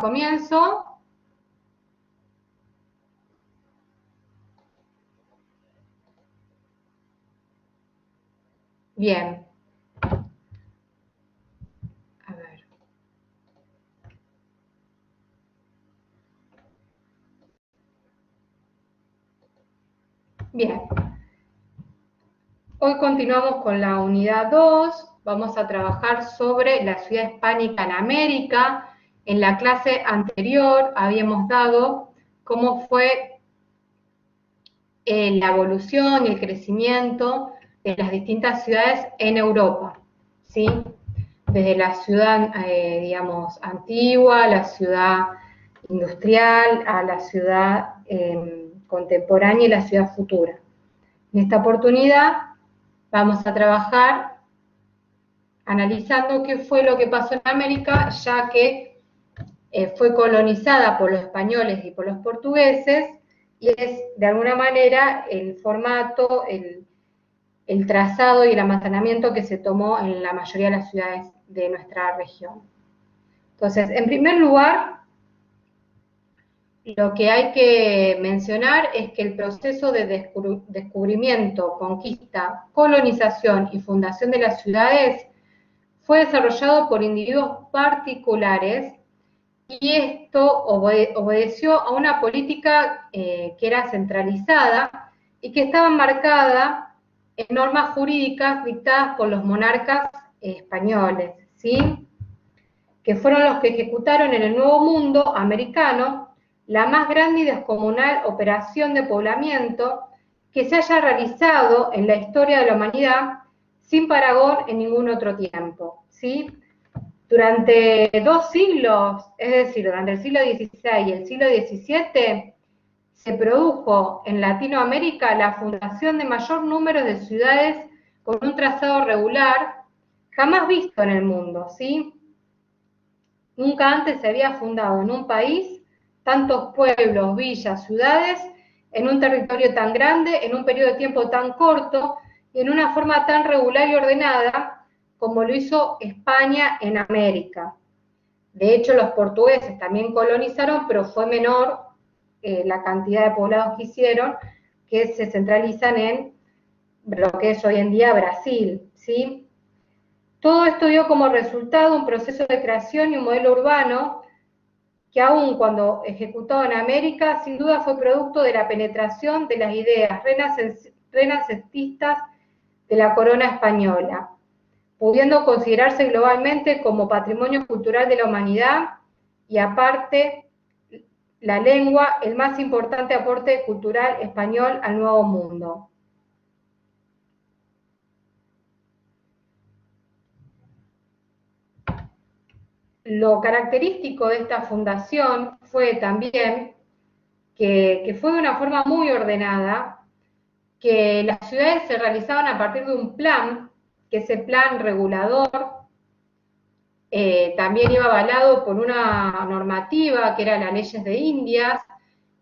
Comienzo. Bien. A ver. Bien. Hoy continuamos con la unidad 2. Vamos a trabajar sobre la ciudad hispánica en América. En la clase anterior habíamos dado cómo fue la evolución y el crecimiento de las distintas ciudades en Europa, ¿sí? Desde la ciudad, digamos, antigua, la ciudad industrial, a la ciudad contemporánea y la ciudad futura. En esta oportunidad vamos a trabajar analizando qué fue lo que pasó en América, ya que fue colonizada por los españoles y por los portugueses, y es de alguna manera el formato, el trazado y el almacenamiento que se tomó en la mayoría de las ciudades de nuestra región. Entonces, en primer lugar, lo que hay que mencionar es que el proceso de descubrimiento, conquista, colonización y fundación de las ciudades fue desarrollado por individuos particulares, y esto obedeció a una política que era centralizada y que estaba marcada en normas jurídicas dictadas por los monarcas españoles, ¿sí? Que fueron los que ejecutaron en el Nuevo Mundo americano la más grande y descomunal operación de poblamiento que se haya realizado en la historia de la humanidad sin parangón en ningún otro tiempo, ¿sí? Durante 2 siglos, es decir, durante el siglo XVI y el siglo XVII, se produjo en Latinoamérica la fundación de mayor número de ciudades con un trazado regular jamás visto en el mundo, ¿sí? Nunca antes se había fundado en un país tantos pueblos, villas, ciudades, en un territorio tan grande, en un periodo de tiempo tan corto y en una forma tan regular y ordenada como lo hizo España en América. De hecho, los portugueses también colonizaron, pero fue menor la cantidad de poblados que hicieron, que se centralizan en lo que es hoy en día Brasil, ¿sí? Todo esto dio como resultado un proceso de creación y un modelo urbano que aun cuando ejecutado en América, sin duda fue producto de la penetración de las ideas renacentistas de la corona española, pudiendo considerarse globalmente como patrimonio cultural de la humanidad, y aparte, la lengua, el más importante aporte cultural español al Nuevo Mundo. Lo característico de esta fundación fue también que fue de una forma muy ordenada, que las ciudades se realizaban a partir de un plan, que ese plan regulador también iba avalado por una normativa que era las leyes de Indias,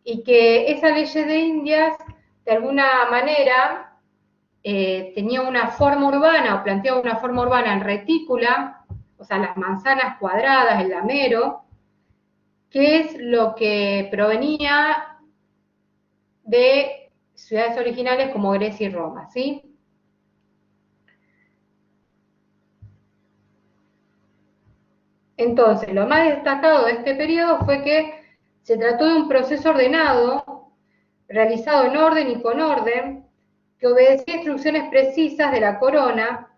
y que esas leyes de Indias, de alguna manera, tenía una forma urbana, o planteaba una forma urbana en retícula, o sea, las manzanas cuadradas, el damero, que es lo que provenía de ciudades originales como Grecia y Roma, ¿sí? Entonces, lo más destacado de este periodo fue que se trató de un proceso ordenado, realizado en orden y con orden, que obedecía instrucciones precisas de la corona,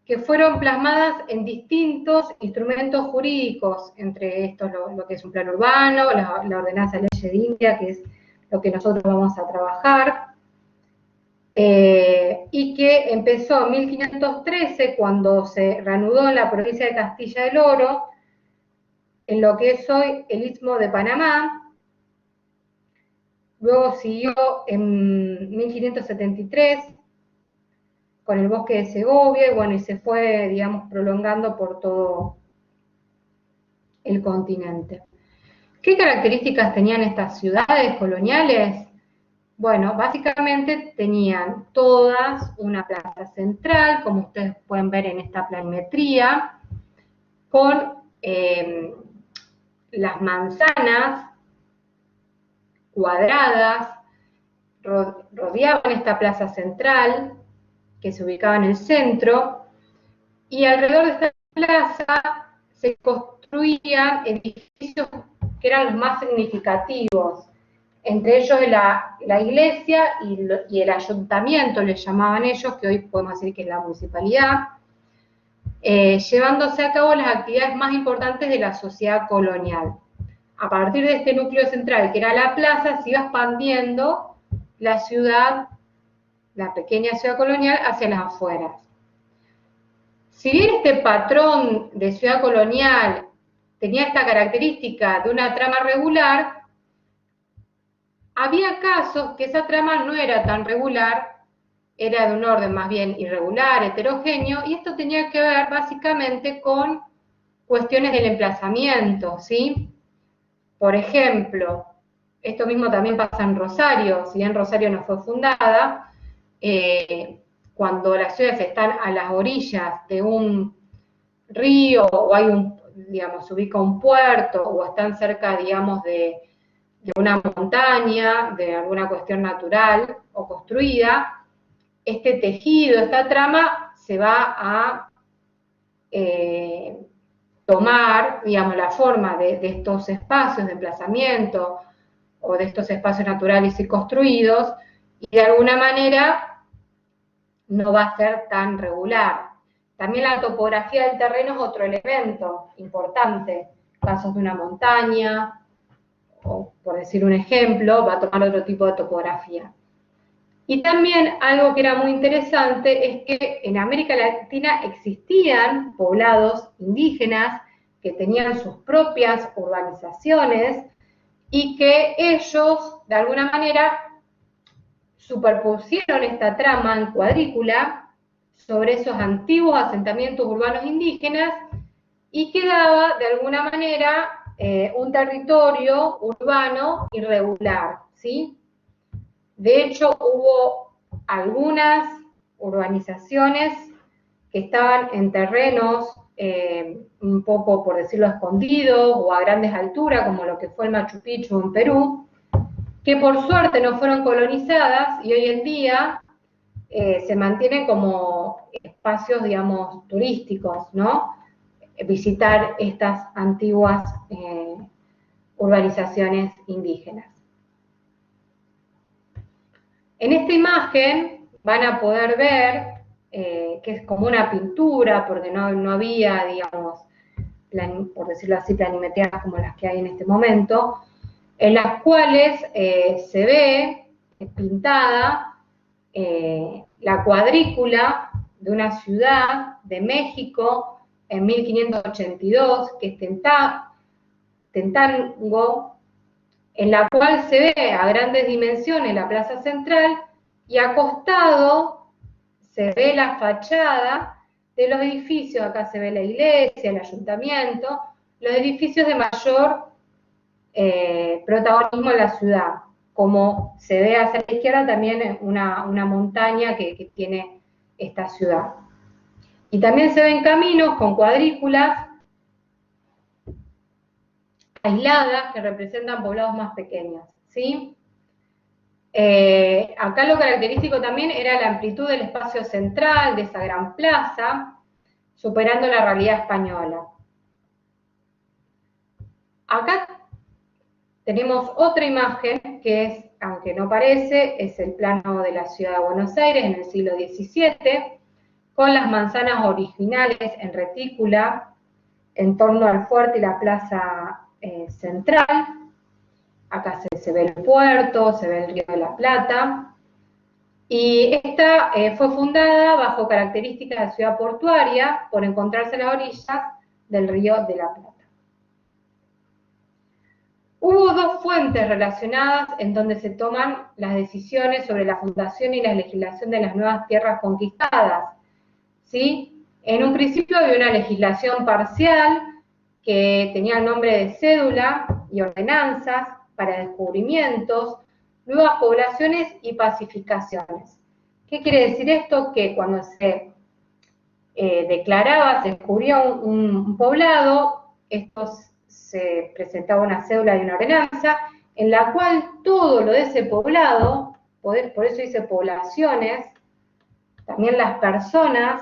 que fueron plasmadas en distintos instrumentos jurídicos, entre estos lo que es un plan urbano, la ordenanza de leyes de India, que es lo que nosotros vamos a trabajar, y que empezó en 1513, cuando se reanudó en la provincia de Castilla del Oro, en lo que es hoy el Istmo de Panamá. Luego siguió en 1573 con el bosque de Segovia, y bueno, y se fue, digamos, prolongando por todo el continente. ¿Qué características tenían estas ciudades coloniales? Bueno, básicamente tenían todas una plaza central, como ustedes pueden ver en esta planimetría, con las manzanas cuadradas rodeaban esta plaza central, que se ubicaba en el centro, y alrededor de esta plaza se construían edificios que eran los más significativos, entre ellos la iglesia y el ayuntamiento, le llamaban ellos, que hoy podemos decir que es la municipalidad, llevándose a cabo las actividades más importantes de la sociedad colonial. A partir de este núcleo central, que era la plaza, se iba expandiendo la ciudad, la pequeña ciudad colonial, hacia las afueras. Si bien este patrón de ciudad colonial tenía esta característica de una trama regular, había casos que esa trama no era tan regular, era de un orden más bien irregular, heterogéneo, y esto tenía que ver básicamente con cuestiones del emplazamiento, ¿sí? Por ejemplo, esto mismo también pasa en Rosario, si bien Rosario no fue fundada, cuando las ciudades están a las orillas de un río, o hay digamos, se ubica un puerto, o están cerca, digamos, de una montaña, de alguna cuestión natural o construida, este tejido, esta trama se va a tomar, digamos, la forma de estos espacios de emplazamiento o de estos espacios naturales y construidos, y de alguna manera no va a ser tan regular. También la topografía del terreno es otro elemento importante. Casos de una montaña, o por decir un ejemplo, va a tomar otro tipo de topografía. Y también algo que era muy interesante es que en América Latina existían poblados indígenas que tenían sus propias urbanizaciones y que ellos, de alguna manera, superpusieron esta trama en cuadrícula sobre esos antiguos asentamientos urbanos indígenas y quedaba, de alguna manera, un territorio urbano irregular, ¿sí? De hecho, hubo algunas urbanizaciones que estaban en terrenos un poco, por decirlo, escondidos o a grandes alturas, como lo que fue el Machu Picchu en Perú, que por suerte no fueron colonizadas y hoy en día se mantienen como espacios, digamos, turísticos, ¿no? Visitar estas antiguas urbanizaciones indígenas. En esta imagen van a poder ver que es como una pintura, porque no había, digamos, por decirlo así, planimetrías como las que hay en este momento, en las cuales se ve pintada la cuadrícula de una ciudad de México en 1582, que es Tenango, en la cual se ve a grandes dimensiones la plaza central y acostado se ve la fachada de los edificios, acá se ve la iglesia, el ayuntamiento, los edificios de mayor protagonismo en la ciudad, como se ve hacia la izquierda también una montaña que tiene esta ciudad. Y también se ven caminos con cuadrículas aisladas que representan poblados más pequeños, ¿sí? Acá lo característico también era la amplitud del espacio central de esa gran plaza, superando la realidad española. Acá tenemos otra imagen que es, aunque no parece, es el plano de la ciudad de Buenos Aires en el siglo XVII, con las manzanas originales en retícula en torno al fuerte y la plaza central. Acá se ve el puerto, se ve el Río de la Plata, y esta fue fundada bajo características de ciudad portuaria por encontrarse a las orillas del Río de la Plata. Hubo dos fuentes relacionadas en donde se toman las decisiones sobre la fundación y la legislación de las nuevas tierras conquistadas, ¿sí? En un principio había una legislación parcial que tenía el nombre de cédula y ordenanzas para descubrimientos, nuevas poblaciones y pacificaciones. ¿Qué quiere decir esto? Que cuando se declaraba, se descubría un poblado, esto se presentaba una cédula y una ordenanza, en la cual todo lo de ese poblado, por eso dice poblaciones, también las personas,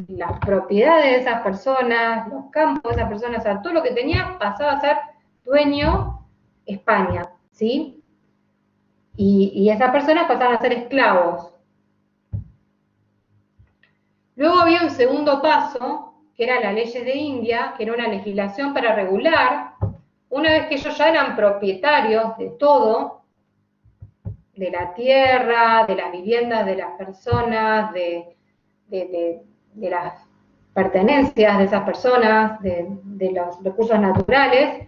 las propiedades de esas personas, los campos de esas personas, o sea, todo lo que tenía pasaba a ser dueño España, ¿sí? Y esas personas pasaban a ser esclavos. Luego había un segundo paso, que era las leyes de India, que era una legislación para regular, una vez que ellos ya eran propietarios de todo, de la tierra, de las viviendas de las personas, de las pertenencias de esas personas, de los recursos naturales,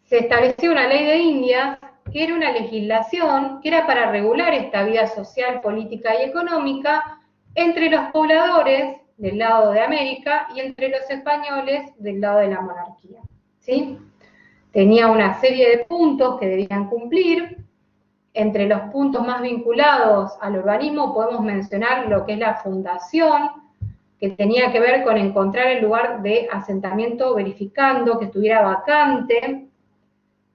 se estableció una ley de India que era una legislación que era para regular esta vida social, política y económica entre los pobladores del lado de América y entre los españoles del lado de la monarquía, ¿sí? Tenía una serie de puntos que debían cumplir. Entre los puntos más vinculados al urbanismo podemos mencionar lo que es la fundación, que tenía que ver con encontrar el lugar de asentamiento verificando que estuviera vacante,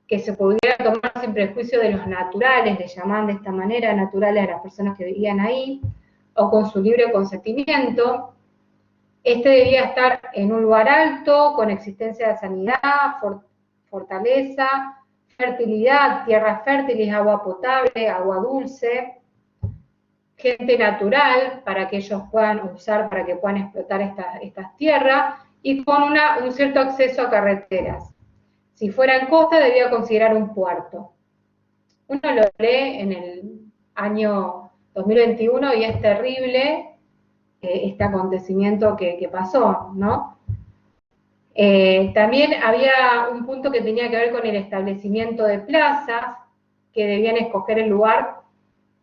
que se pudiera tomar sin prejuicio de los naturales, le llamaban de esta manera, naturales a las personas que vivían ahí, o con su libre consentimiento. Este debía estar en un lugar alto, con existencia de sanidad, fortaleza, fertilidad, tierras fértiles, agua potable, agua dulce, gente natural para que ellos puedan usar, para que puedan explotar estas tierras, y con un cierto acceso a carreteras. Si fuera en costa, debía considerar un puerto. Uno lo lee en el año 2021 y es terrible este acontecimiento que pasó, ¿no? También había un punto que tenía que ver con el establecimiento de plazas, que debían escoger el lugar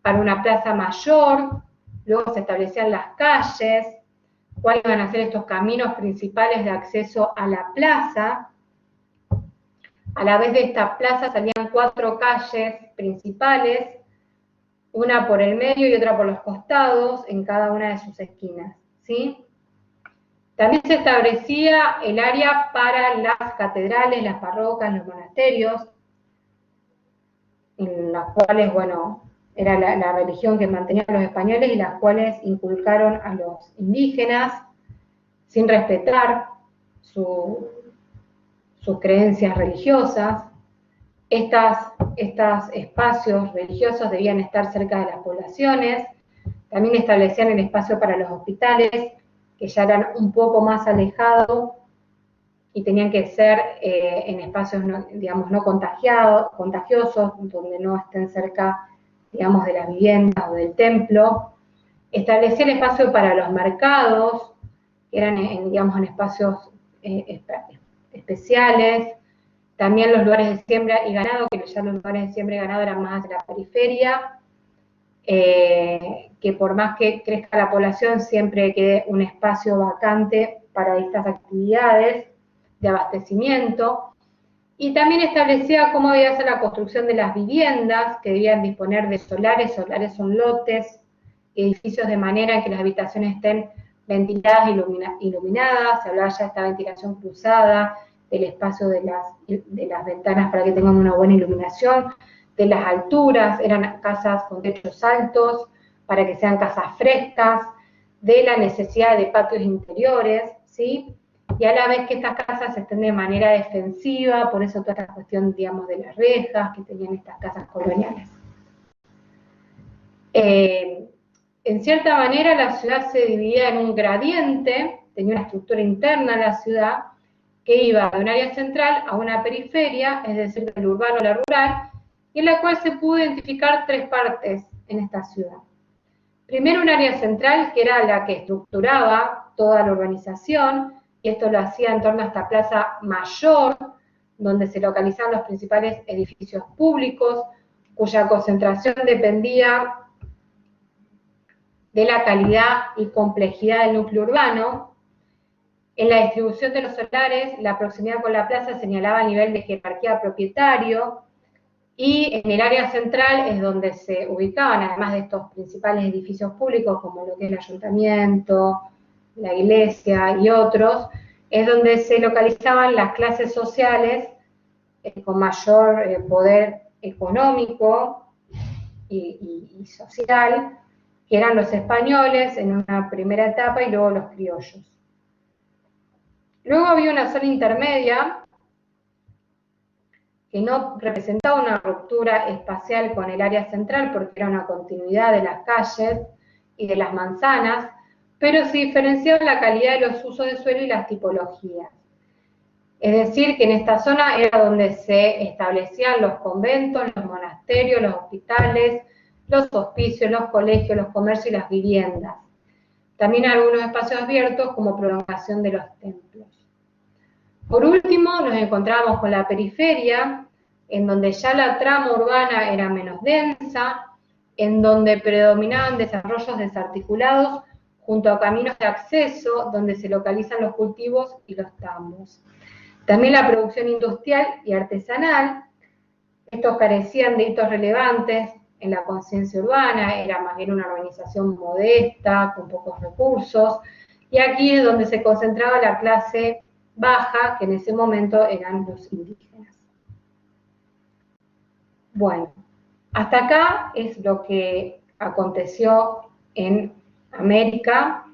para una plaza mayor, luego se establecían las calles, cuáles iban a ser estos caminos principales de acceso a la plaza. A la vez de esta plaza salían 4 calles principales, una por el medio y otra por los costados, en cada una de sus esquinas, ¿sí? También se establecía el área para las catedrales, las parroquias, los monasterios, en las cuales, bueno, era la religión que mantenían los españoles y las cuales inculcaron a los indígenas sin respetar sus creencias religiosas. Estos espacios religiosos debían estar cerca de las poblaciones. También establecían el espacio para los hospitales, que ya eran un poco más alejados y tenían que ser en espacios, digamos, no contagiosos, donde no estén cerca, digamos, de las viviendas o del templo. Establecía el espacio para los mercados, que eran, digamos, en espacios especiales. También los lugares de siembra y ganado, que ya los lugares de siembra y ganado eran más de la periferia, que por más que crezca la población, siempre quede un espacio vacante para estas actividades de abastecimiento. Y también establecía cómo debía ser la construcción de las viviendas, que debían disponer de solares. Solares son lotes, edificios de manera que las habitaciones estén ventiladas e iluminadas. Se hablaba ya de esta ventilación cruzada, del espacio de las ventanas para que tengan una buena iluminación, de las alturas, eran casas con techos altos, para que sean casas frescas, de la necesidad de patios interiores, ¿sí? Y a la vez que estas casas estén de manera defensiva, por eso toda esta cuestión, digamos, de las rejas que tenían estas casas coloniales. En cierta manera la ciudad se dividía en un gradiente, tenía una estructura interna la ciudad, que iba de un área central a una periferia, es decir, del urbano a la rural, y en la cual se pudo identificar 3 partes en esta ciudad. Primero, un área central, que era la que estructuraba toda la urbanización, y esto lo hacía en torno a esta plaza mayor, donde se localizaban los principales edificios públicos, cuya concentración dependía de la calidad y complejidad del núcleo urbano. En la distribución de los solares, la proximidad con la plaza señalaba el nivel de jerarquía propietario, y en el área central es donde se ubicaban, además de estos principales edificios públicos, como lo que es el ayuntamiento, la iglesia y otros, es donde se localizaban las clases sociales con mayor poder económico y social, que eran los españoles en una primera etapa y luego los criollos. Luego había una zona intermedia que no representaba una ruptura espacial con el área central porque era una continuidad de las calles y de las manzanas, pero se diferenciaba la calidad de los usos de suelo y las tipologías. Es decir, que en esta zona era donde se establecían los conventos, los monasterios, los hospitales, los hospicios, los colegios, los comercios y las viviendas. También algunos espacios abiertos como prolongación de los templos. Por último, nos encontramos con la periferia, en donde ya la trama urbana era menos densa, en donde predominaban desarrollos desarticulados junto a caminos de acceso, donde se localizan los cultivos y los tambos. También la producción industrial y artesanal, estos carecían de hitos relevantes en la conciencia urbana, era más bien una organización modesta, con pocos recursos, y aquí es donde se concentraba la clase baja, que en ese momento eran los indígenas. Bueno, hasta acá es lo que aconteció en América,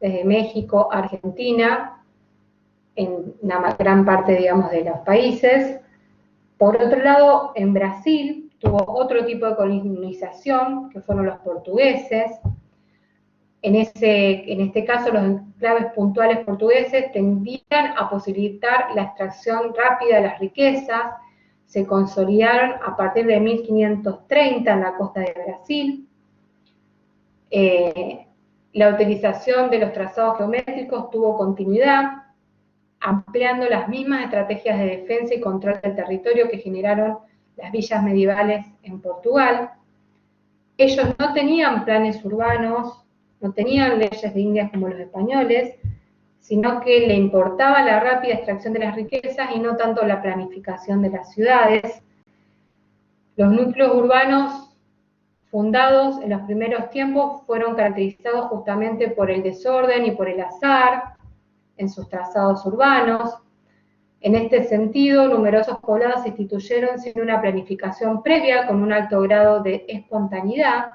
desde México, Argentina, en la gran parte, digamos, de los países. Por otro lado, en Brasil tuvo otro tipo de colonización, que fueron los portugueses. En este caso, los enclaves puntuales portugueses tendían a posibilitar la extracción rápida de las riquezas, se consolidaron a partir de 1530 en la costa de Brasil. La utilización de los trazados geométricos tuvo continuidad, ampliando las mismas estrategias de defensa y control del territorio que generaron las villas medievales en Portugal. Ellos no tenían planes urbanos, no tenían leyes de Indias como los españoles, sino que le importaba la rápida extracción de las riquezas y no tanto la planificación de las ciudades. Los núcleos urbanos fundados en los primeros tiempos fueron caracterizados justamente por el desorden y por el azar en sus trazados urbanos. En este sentido, numerosos poblados se instituyeron sin una planificación previa, con un alto grado de espontaneidad,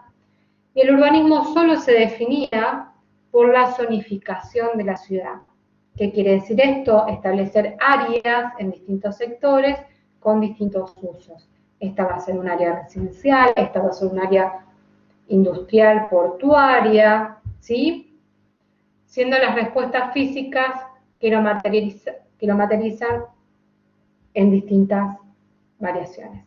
y el urbanismo solo se definía por la zonificación de la ciudad. ¿Qué quiere decir esto? Establecer áreas en distintos sectores con distintos usos. Esta va a ser un área residencial, esta va a ser un área industrial, portuaria, ¿sí? Siendo las respuestas físicas que lo materializan en distintas variaciones.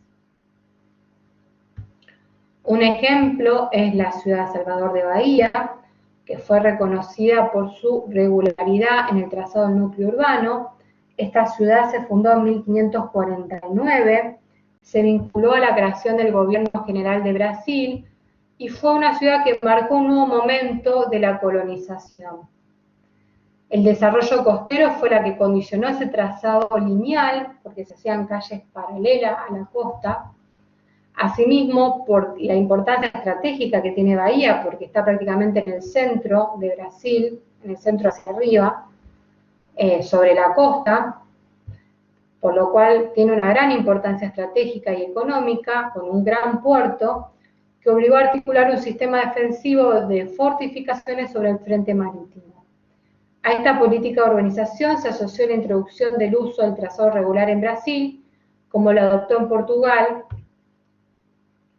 Un ejemplo es la ciudad de Salvador de Bahía, que fue reconocida por su regularidad en el trazado del núcleo urbano. Esta ciudad se fundó en 1549, se vinculó a la creación del Gobierno General de Brasil y fue una ciudad que marcó un nuevo momento de la colonización. El desarrollo costero fue la que condicionó ese trazado lineal, porque se hacían calles paralelas a la costa. Asimismo, por la importancia estratégica que tiene Bahía, porque está prácticamente en el centro de Brasil, en el centro hacia arriba, sobre la costa, por lo cual tiene una gran importancia estratégica y económica, con un gran puerto, que obligó a articular un sistema defensivo de fortificaciones sobre el frente marítimo. A esta política de urbanización se asoció la introducción del uso del trazado regular en Brasil, como lo adoptó en Portugal,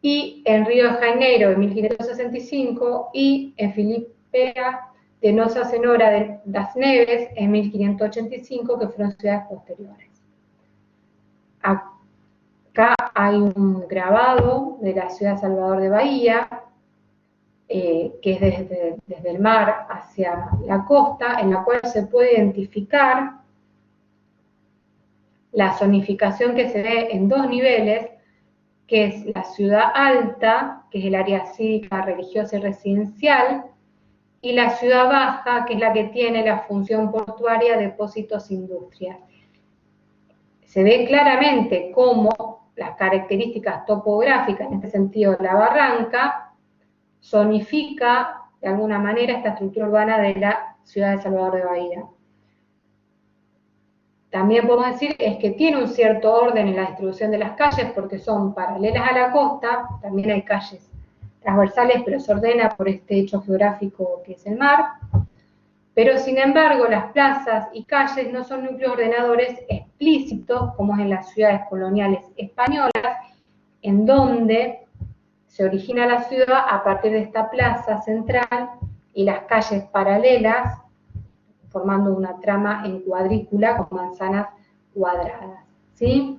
y en Río de Janeiro en 1565, y en Filipeia de Nossa Senhora das Neves en 1585, que fueron ciudades posteriores. Acá hay un grabado de la ciudad de Salvador de Bahía, que es desde el mar hacia la costa, en la cual se puede identificar la zonificación que se ve en dos niveles, que es la ciudad alta, que es el área cívica, religiosa y residencial, y la ciudad baja, que es la que tiene la función portuaria, depósitos, industrias. Se ve claramente cómo las características topográficas, en este sentido la barranca, zonifica de alguna manera esta estructura urbana de la ciudad de Salvador de Bahía. también podemos decir es que tiene un cierto orden en la distribución de las calles porque son paralelas a la costa, también hay calles transversales, pero se ordena por este hecho geográfico que es el mar. Pero sin embargo, las plazas y calles no son núcleos ordenadores explícitos, como es en las ciudades coloniales españolas, en donde se origina la ciudad a partir de esta plaza central y las calles paralelas, formando una trama en cuadrícula con manzanas cuadradas. ¿Sí?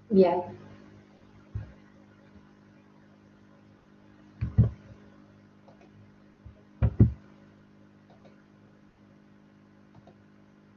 Bien.